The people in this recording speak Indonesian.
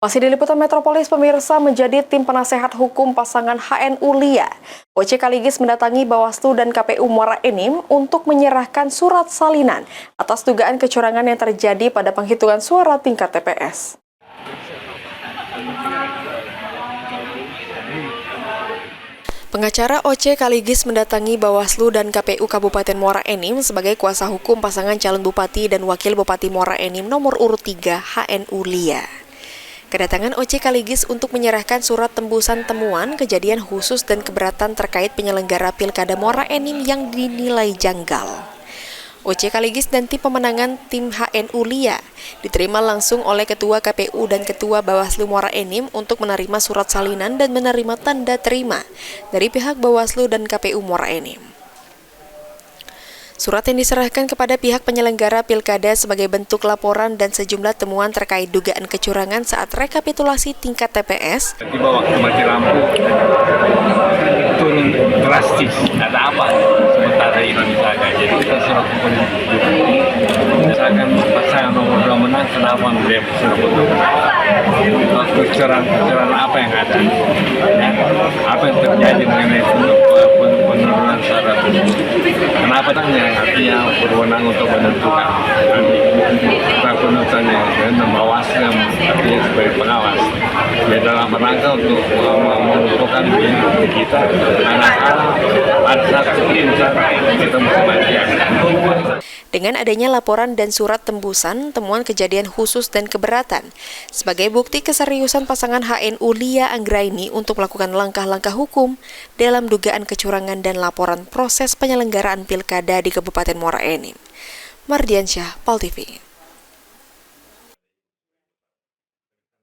Masih di Liputan Metropolis, pemirsa, menjadi tim penasehat hukum pasangan HNU Lia. OC Kaligis mendatangi Bawaslu dan KPU Muara Enim untuk menyerahkan surat salinan atas dugaan kecurangan yang terjadi pada penghitungan suara tingkat TPS. Pengacara OC Kaligis mendatangi Bawaslu dan KPU Kabupaten Muara Enim sebagai kuasa hukum pasangan calon Bupati dan Wakil Bupati Muara Enim nomor urut 3 HNU Lia. Kedatangan OC Kaligis untuk menyerahkan surat tembusan temuan kejadian khusus dan keberatan terkait penyelenggara Pilkada Muara Enim yang dinilai janggal. OC Kaligis dan tim pemenangan tim HNU Lia diterima langsung oleh Ketua KPU dan Ketua Bawaslu Muara Enim untuk menerima surat salinan dan menerima tanda terima dari pihak Bawaslu dan KPU Muara Enim. Surat yang diserahkan kepada pihak penyelenggara Pilkada sebagai bentuk laporan dan sejumlah temuan terkait dugaan kecurangan saat rekapitulasi tingkat TPS. Tiba waktu mati lampu turun drastis. Ada apa? Sementara ini misalkan. Jadi kita surat misalkan pasangan nomor 2 menang, kenapa dia surat menang? Kecurangan apa yang ada? Ya? Apa yang terjadi mengenai penurunan syarat? Kenapa tanya? Artinya berwenang untuk menentukan kita penutannya dan Bawaslu artinya sebagai pengawas ya dalam rangka untuk menentukan kita anak-anak pada saat keputusan kita mesti bagian. Dengan adanya laporan dan surat tembusan, temuan kejadian khusus dan keberatan, sebagai bukti keseriusan pasangan HNU Lia Anggraini untuk melakukan langkah-langkah hukum dalam dugaan kecurangan dan laporan proses penyelenggaraan Pilkada di Kabupaten Muara Enim. Mardiansyah, PAL TV.